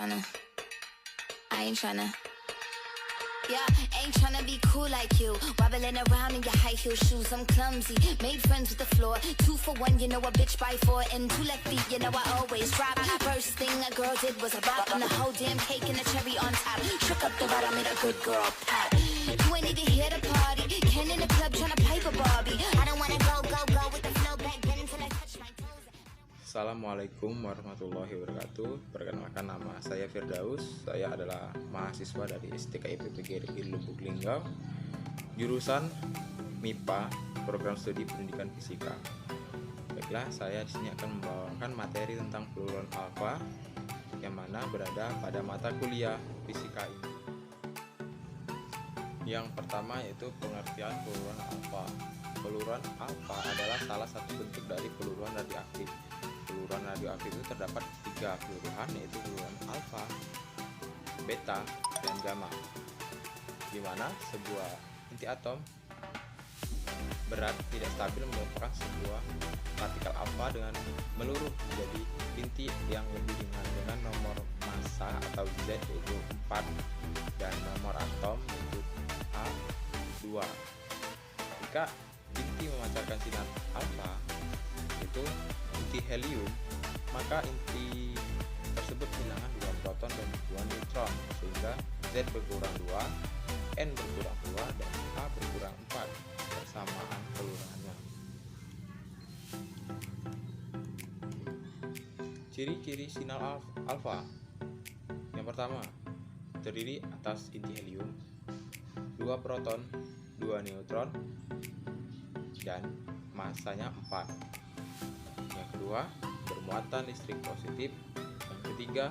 tryna, I ain't tryna. Yeah, ain't tryna be cool like you. Wobbling around in your high heel shoes, I'm clumsy. Made friends with the floor. 2 for 1, you know a bitch by 4. And 2 left feet, you know I always drop. First thing a girl did was a bop. And the whole damn cake and the cherry on top. Shook up the bottom, made a good girl pop. You ain't even here to party. Ken in the club tryna pipe a Barbie. I don't wanna go with the flow back then until I touch my toes. Assalamualaikum warahmatullahi wabarakatuh. Perkenalkan, nama saya Firdaus. Saya adalah mahasiswa dari STKI PPG Negeri Lubuk Linggau, jurusan MIPA, program studi pendidikan fisika. Baiklah, saya di sini akan membawakan materi tentang peluruan alfa yang mana berada pada mata kuliah fisika ini. Yang pertama yaitu pengertian peluruan alfa. Peluruan alfa adalah salah satu bentuk dari peluruan radioaktif. Peluruan radioaktif itu terdapat 3 peluruhan, yaitu peluruan alfa, beta, dan gamma. Di mana sebuah inti atom berat tidak stabil merupakan sebuah partikel alfa dengan meluruh menjadi inti yang lebih ringan dengan nomor massa atau Z yaitu 4 dan nomor atom yaitu A2. Jika inti memancarkan sinar alfa itu inti helium, maka inti tersebut kehilangan 2 proton dan 2 neutron, sehingga Z berkurang 2, N berkurang 2, dan A berkurang 4 persamaan peluruhannya. Ciri-ciri sinar alfa. Yang pertama, terdiri atas inti helium, 2 proton, 2 neutron, dan massanya 4. Yang kedua, bermuatan listrik positif. Yang ketiga,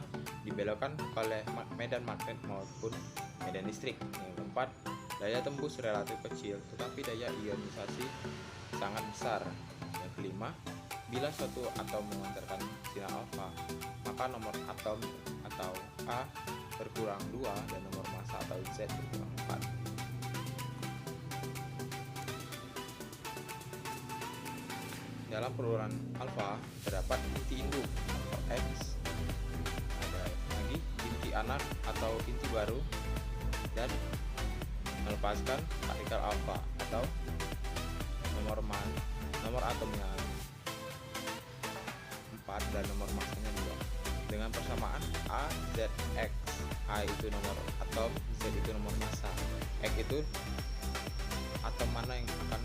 dibelokkan oleh medan magnet maupun medan listrik. Yang keempat, daya tembus relatif kecil tetapi daya ionisasi sangat besar. Yang kelima, bila suatu atom memancarkan sinar alfa, maka nomor atom atau A berkurang 2 dan nomor massa atau Z berkurang 4. Dalam peluruan alfa terdapat inti induk atau X, ada lagi inti anak atau inti baru, dan melepaskan partikel alfa atau nomor atomnya 4 dan nomor massanya 2 dengan persamaan A, Z, X. A itu nomor atom, Z itu nomor massa, X itu atom mana yang akan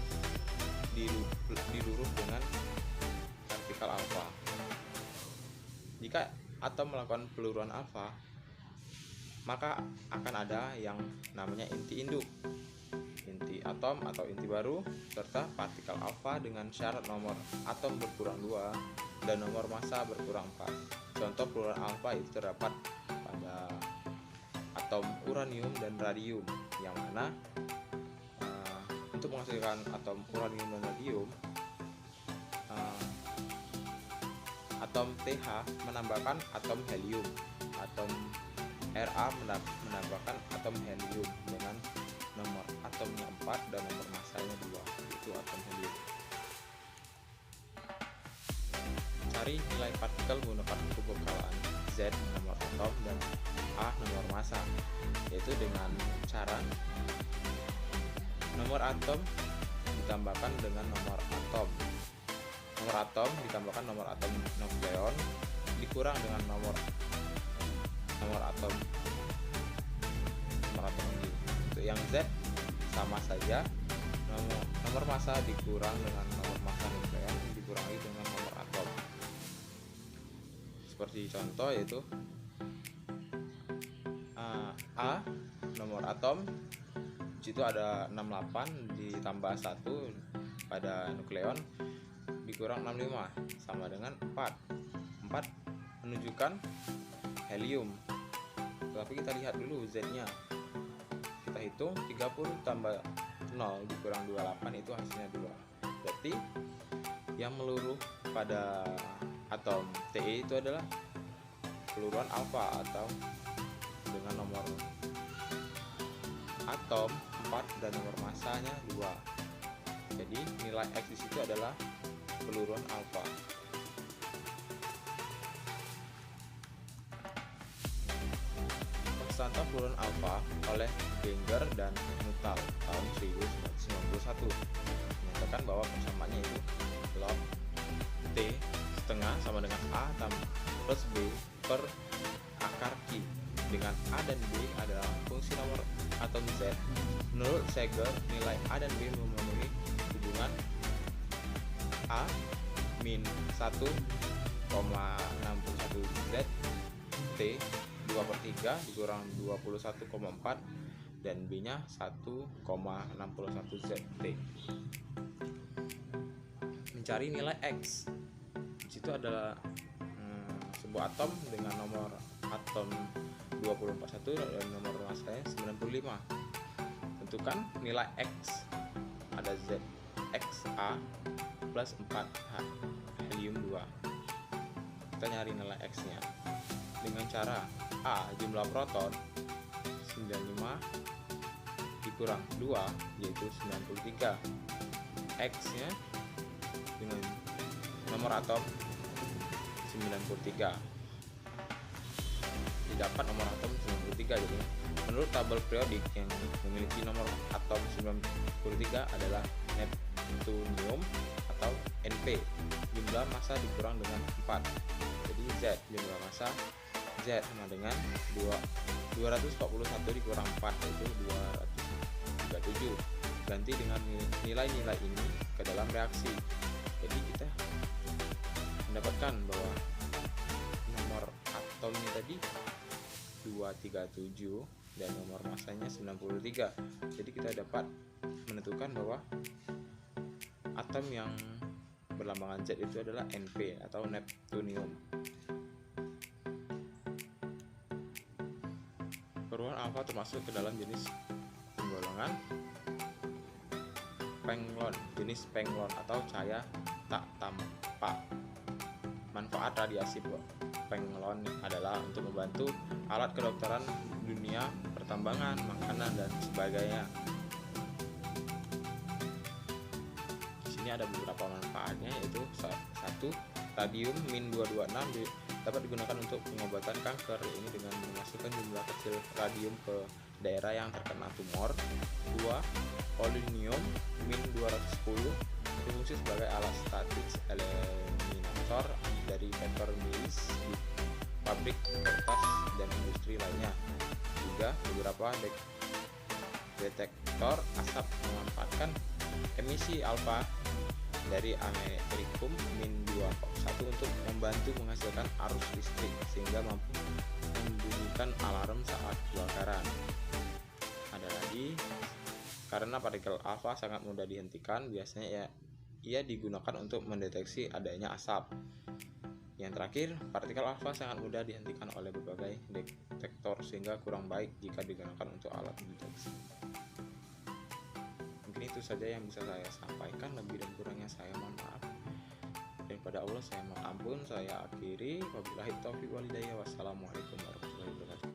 diluruh dengan partikel alfa. Jika atom melakukan peluruan alfa, maka akan ada yang namanya inti induk, inti atom atau inti baru, serta partikel alfa dengan syarat nomor atom berkurang 2 dan nomor massa berkurang 4. Contoh peluruan alfa itu terdapat pada atom uranium dan radium, yang mana untuk menghasilkan atom uranium dan radium, atom TH menambahkan atom helium, atom Ra menambahkan atom helium dengan nomor atomnya 4 dan nomor massanya 2, itu atom helium. Cari nilai partikel menggunakan kebekalan Z nomor atom dan A nomor massa, yaitu dengan cara nomor atom ditambahkan dengan nomor atom. Nomor atom ditambahkan nomor atom nukleon dikurang dengan nomor atom ini. Untuk yang Z sama saja, nomor massa dikurang dengan nomor massa nukleon dikurangi dengan nomor atom. Seperti contoh yaitu A nomor atom itu ada 68 ditambah 1 pada nukleon dikurang 65 sama dengan 4 menunjukkan helium. Tapi kita lihat dulu Z nya, kita hitung 30 tambah 0 dikurang 28 itu hasilnya 2. Berarti yang meluruh pada atom Te itu adalah peluruan alfa atau dengan nomor atom 4 dan nomor massanya 2. Jadi nilai X di situ adalah peluruan alfa. Santa fluoran alfa oleh Wenger dan Nuttall tahun 1991 menyatakan bahwa persamaannya itu log T setengah sama dengan A plus B per akar Q, dengan A dan B adalah fungsi nomor atom Z. Menurut Seger, nilai A dan B memenuhi hubungan A min 1,61 Z T 2/3 dikurang 21,4 dan B nya 1,61 Z T. Mencari nilai X. Di situ adalah sebuah atom dengan nomor atom 241 dan nomor masanya 95. Tentukan nilai X. Ada Z XA plus 4H helium 2. Kita nyari nilai X nya dengan cara A jumlah proton 95 dikurang 2 yaitu 93, X nya dengan nomor atom 93, didapat nomor atom 93. Jadi menurut tabel periodik yang memiliki nomor atom 93 adalah neptunium atau Np, jumlah massa dikurang dengan 4. Jadi Z jumlah massa Z sama dengan 241 dikurang 4 yaitu 237. Ganti dengan nilai-nilai ini ke dalam reaksi. Jadi kita mendapatkan bahwa nomor atomnya tadi 237 dan nomor massanya 93. Jadi kita dapat menentukan bahwa atom yang berlambangan Z itu adalah Np atau neptunium. Peluruhan alfa termasuk ke dalam jenis penggolongan penglon, jenis penglon atau cahaya tak tampak. Manfaat radiasi penglon adalah untuk membantu alat kedokteran dunia, pertambangan, makanan dan sebagainya. Di sini ada beberapa manfaatnya, yaitu 1. Radium min 226 dapat digunakan untuk pengobatan kanker, ini dengan memasukkan jumlah kecil radium ke daerah yang terkena tumor. 2. Polonium min 210 berfungsi sebagai alat statis eliminator dari paper mills di pabrik kertas dan industri lainnya. 3. Beberapa detektor asap memanfaatkan emisi alfa dari americium min 241 untuk membantu menghasilkan arus listrik sehingga mampu membunyikan alarm saat kebakaran. Ada lagi, karena partikel alfa sangat mudah dihentikan, biasanya ia digunakan untuk mendeteksi adanya asap. Yang terakhir, partikel alfa sangat mudah dihentikan oleh berbagai detektor sehingga kurang baik jika digunakan untuk alat deteksi. Mungkin itu saja yang bisa saya sampaikan, lebih dan kurangnya saya mohon maaf. Dan pada Allah saya mohon ampun. Saya akhiri, wabillahi taufiq wal hidayah. Wassalamualaikum warahmatullahi wabarakatuh.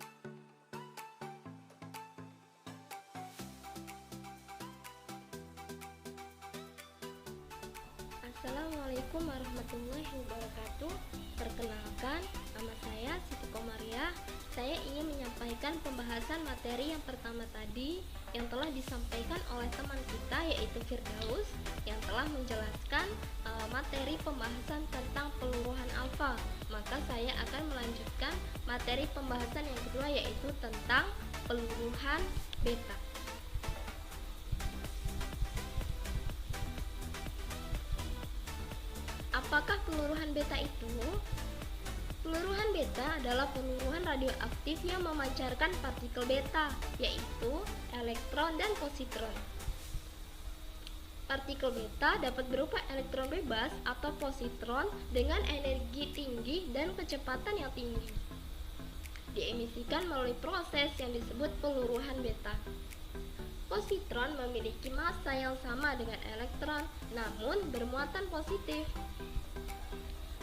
Assalamualaikum warahmatullahi wabarakatuh. Perkenalkan, nama saya Siti Komariah. Saya ingin menyampaikan pembahasan materi yang pertama tadi yang telah disampaikan oleh teman kita, yaitu Firdaus, yang telah menjelaskan materi pembahasan tentang peluruhan alfa. Maka saya akan melanjutkan materi pembahasan yang kedua, yaitu tentang peluruhan beta. Apakah peluruhan beta itu? Peluruhan beta adalah peluruhan radioaktif yang memancarkan partikel beta, yaitu elektron dan positron. Partikel beta dapat berupa elektron bebas atau positron dengan energi tinggi dan kecepatan yang tinggi. Diemisikan melalui proses yang disebut peluruhan beta. Positron memiliki massa yang sama dengan elektron, namun bermuatan positif.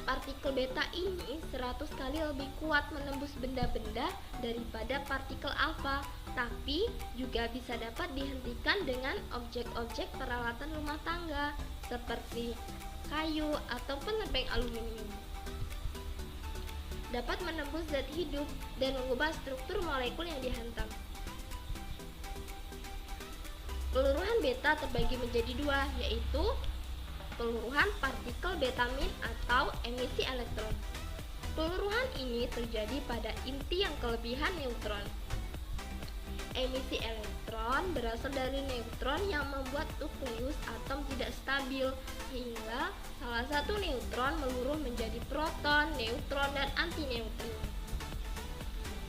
Partikel beta ini 100 kali lebih kuat menembus benda-benda daripada partikel alfa, tapi juga bisa dapat dihentikan dengan objek-objek peralatan rumah tangga seperti kayu ataupun lepeng aluminium. dapat menembus zat hidup dan mengubah struktur molekul yang dihantam. Peluruhan beta terbagi menjadi dua, yaitu peluruhan partikel betamin atau emisi elektron. Peluruhan ini terjadi pada inti yang kelebihan neutron. Emisi elektron berasal dari neutron yang membuat nukleus atom tidak stabil, sehingga salah satu neutron meluruh menjadi proton, neutron, dan antineutrino.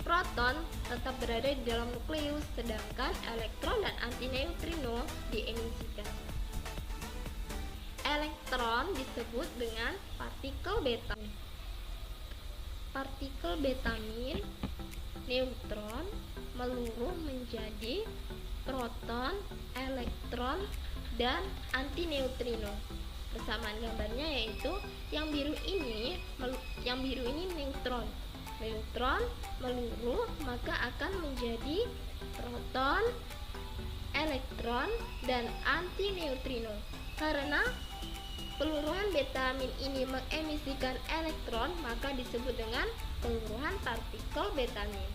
Proton tetap berada di dalam nukleus, sedangkan elektron dan antineutrino diemisikan. Elektron disebut dengan partikel betamin. Partikel betamin neutron meluruh menjadi proton, elektron, dan antineutrino. Persamaan gambarnya yaitu yang biru ini neutron. Neutron meluruh maka akan menjadi proton, elektron, dan antineutrino. Karena peluruhan betamin ini mengemisikan elektron, maka disebut dengan peluruhan partikel betamin.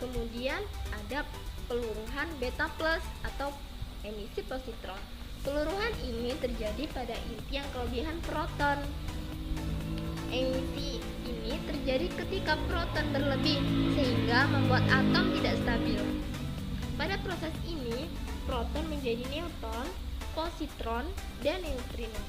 Kemudian ada peluruhan beta plus atau emisi positron. Peluruhan ini terjadi pada inti yang kelebihan proton. Emisi ini terjadi ketika proton berlebih sehingga membuat atom tidak stabil. Pada proses ini, proton menjadi neutron, positron, dan neutrino.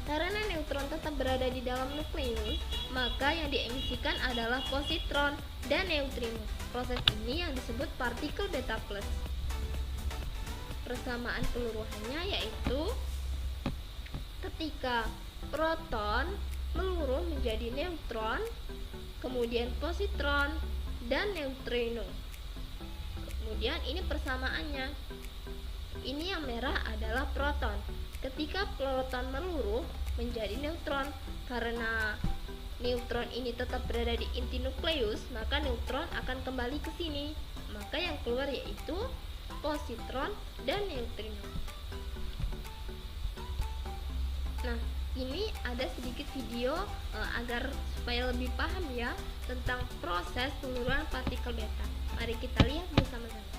Karena neutron tetap berada di dalam nukleus, maka yang diemisikan adalah positron dan neutrino. Proses ini yang disebut partikel beta plus. Persamaan peluruhannya yaitu ketika proton meluruh menjadi neutron, kemudian positron, dan neutrino. Kemudian ini persamaannya. Ini yang merah adalah proton. Ketika proton meluruh menjadi neutron, karena neutron ini tetap berada di inti nukleus, maka neutron akan kembali ke sini. Maka yang keluar yaitu positron dan neutrino. Nah, ini ada sedikit video agar supaya lebih paham ya tentang proses peluruhan partikel beta. Mari kita lihat bersama-sama.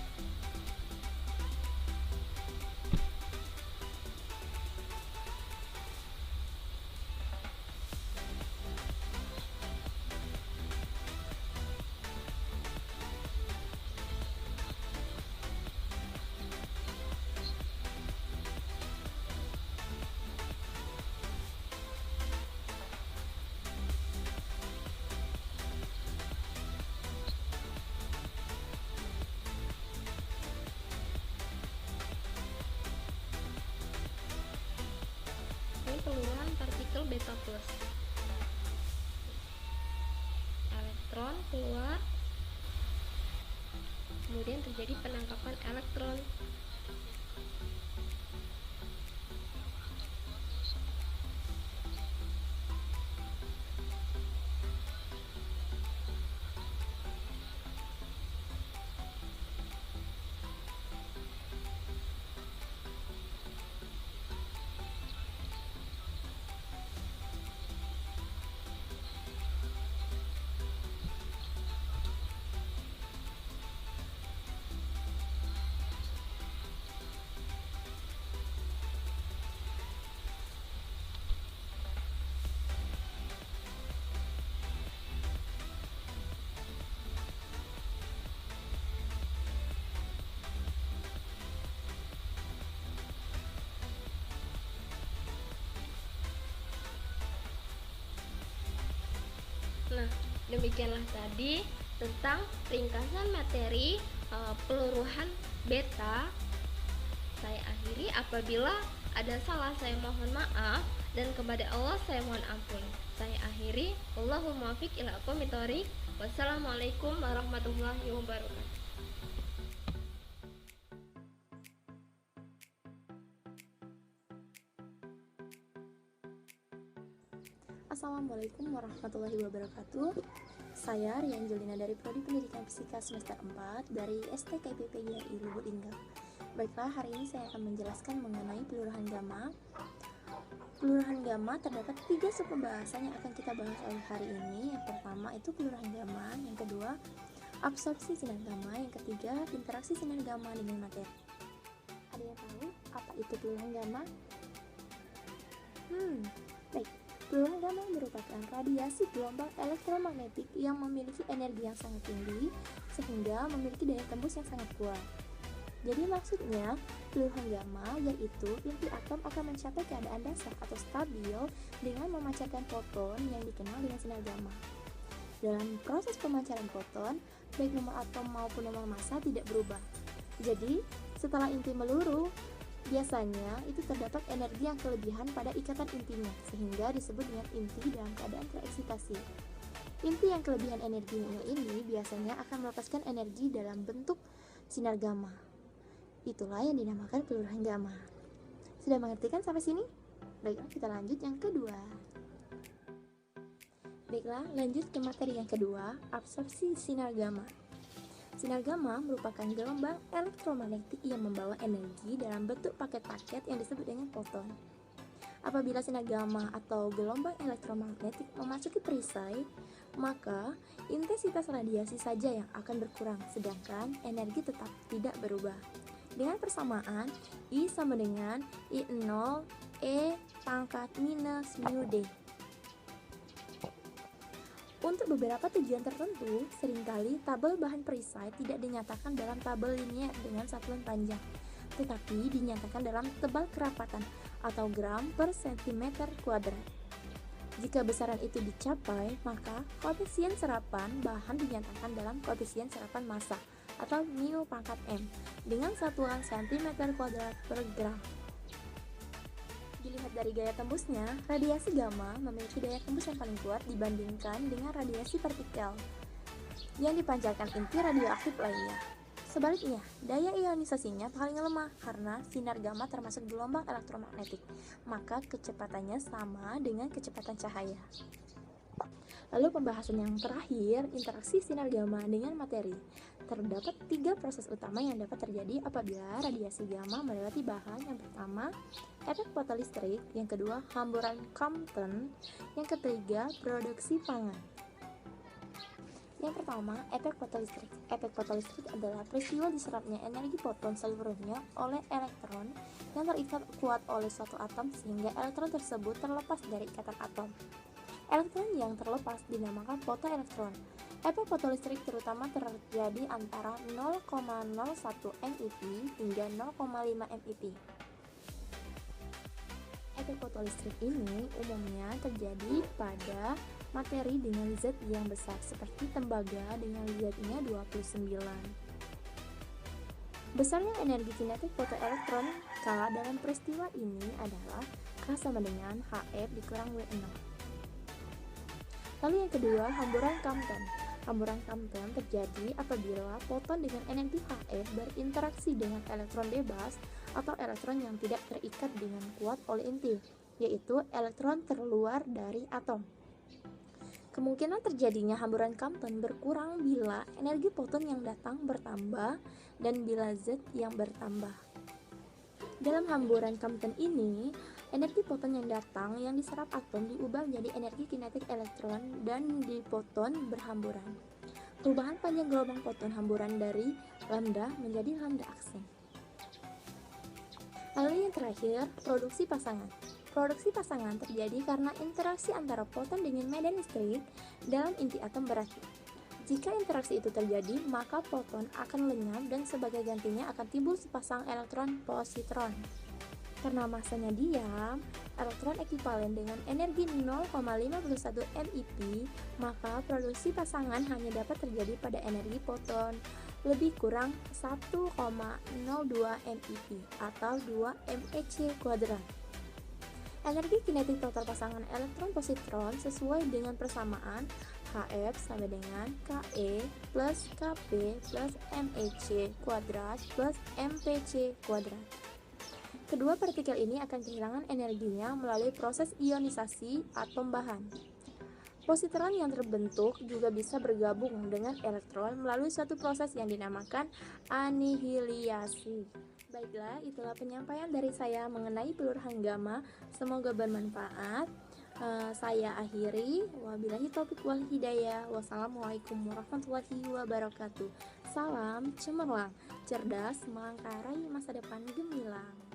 Peluruhan partikel beta plus. Elektron keluar, kemudian terjadi penangkapan elektron. Nah, demikianlah tadi tentang ringkasan materi peluruhan beta. Saya akhiri, apabila ada salah saya mohon maaf, dan kepada Allah saya mohon ampun. Saya akhiri, Allahumma muwaffiq ila aqwamit thoriq. Wassalamualaikum warahmatullahi wabarakatuh. Assalamualaikum warahmatullahi wabarakatuh. Saya Rian Jelina dari Prodi Pendidikan Fisika semester 4 dari STKPPGRI Lubuk Linggau. Baiklah, hari ini saya akan menjelaskan mengenai peluruhan gamma. Kelurahan gamma terdapat 3 subpembahasan yang akan kita bahas oleh hari ini. Yang pertama itu kelurahan gamma, yang kedua absorpsi sinar gamma, yang ketiga interaksi sinar gamma dengan materi. Ada yang tahu apa itu kelurahan gamma? Baik. Kelurahan gamma merupakan radiasi gelombang elektromagnetik yang memiliki energi yang sangat tinggi sehingga memiliki daya tembus yang sangat kuat. Jadi maksudnya, kelurahan gamma yaitu inti atom akan mencapai keadaan dasar atau stabil dengan memancarkan foton yang dikenal dengan sinar gamma. Dalam proses pemancaran foton, baik nomor atom maupun nomor massa tidak berubah. Jadi, setelah inti meluru, biasanya itu terdapat energi yang kelebihan pada ikatan intinya, sehingga disebut dengan inti dalam keadaan tereksitasi. Inti yang kelebihan energinya ini biasanya akan melepaskan energi dalam bentuk sinar gamma. Itulah yang dinamakan kelurahan gamma. Sudah mengerti kan sampai sini? Baiklah, kita lanjut yang kedua. Baiklah, lanjut ke materi yang kedua, absorpsi sinar gamma. Sinar gamma merupakan gelombang elektromagnetik yang membawa energi dalam bentuk paket-paket yang disebut dengan foton. Apabila sinar gamma atau gelombang elektromagnetik memasuki perisai, maka intensitas radiasi saja yang akan berkurang, sedangkan energi tetap tidak berubah. Dengan persamaan, I sama dengan I0 E pangkat minus mu D. Untuk beberapa tujuan tertentu, seringkali tabel bahan perisai tidak dinyatakan dalam tabel linier dengan satuan panjang, tetapi dinyatakan dalam tebal kerapatan atau gram per sentimeter kuadrat. Jika besaran itu dicapai, maka koefisien serapan bahan dinyatakan dalam koefisien serapan massa atau mu pangkat M dengan satuan cm kuadrat per gram. Dilihat dari gaya tembusnya, radiasi gamma memiliki daya tembus yang paling kuat dibandingkan dengan radiasi partikel yang dipancarkan inti radioaktif lainnya. Sebaliknya, daya ionisasinya paling lemah karena sinar gamma termasuk gelombang elektromagnetik, maka kecepatannya sama dengan kecepatan cahaya. Lalu pembahasan yang terakhir, interaksi sinar gamma dengan materi. Terdapat 3 proses utama yang dapat terjadi apabila radiasi gamma melewati bahan. Yang pertama, efek fotolistrik, yang kedua, hamburan Compton, yang ketiga, produksi pangan. Yang pertama, efek fotolistrik. Efek fotolistrik adalah peristiwa diserapnya energi foton seluruhnya oleh elektron yang terikat kuat oleh suatu atom sehingga elektron tersebut terlepas dari ikatan atom. Elektron yang terlepas dinamakan fotoelektron. Efek fotolistrik terutama terjadi antara 0,01 MeV hingga 0,5 MeV. Efek fotolistrik ini umumnya terjadi pada materi dengan Z yang besar seperti tembaga dengan Z-nya 29. Besarnya energi kinetik fotoelektron K dalam peristiwa ini adalah K sama dengan HF dikurang W6. Lalu yang kedua, hamburan Compton. Hamburan Compton terjadi apabila foton dengan energi HF berinteraksi dengan elektron bebas atau elektron yang tidak terikat dengan kuat oleh inti, yaitu elektron terluar dari atom. Kemungkinan terjadinya hamburan Compton berkurang bila energi foton yang datang bertambah dan bila Z yang bertambah. Dalam hamburan Compton ini, energi foton yang datang yang diserap atom diubah menjadi energi kinetik elektron dan di foton berhamburan. Perubahan panjang gelombang foton hamburan dari lambda menjadi lambda aksen. Lalu yang terakhir, produksi pasangan. Produksi pasangan terjadi karena interaksi antara foton dengan medan listrik dalam inti atom berakhir. Jika interaksi itu terjadi, maka foton akan lenyap dan sebagai gantinya akan timbul sepasang elektron positron. Karena masanya diam, elektron ekivalen dengan energi 0,51 MeV, maka produksi pasangan hanya dapat terjadi pada energi foton lebih kurang 1,02 MeV atau 2 MeC kuadrat. Energi kinetik total pasangan elektron positron sesuai dengan persamaan HF sama dengan Ke plus Kp plus MeC kuadrat plus MpC kuadrat. Kedua partikel ini akan kehilangan energinya melalui proses ionisasi atom bahan. Positron yang terbentuk juga bisa bergabung dengan elektron melalui suatu proses yang dinamakan anihiliasi. Baiklah, itulah penyampaian dari saya mengenai pelurahan gamma. Semoga bermanfaat. Saya akhiri. Wabillahi taufiq wal hidayah. Wassalamualaikum warahmatullahi wabarakatuh. Salam cemerlang, cerdas, melangkarai masa depan gemilang.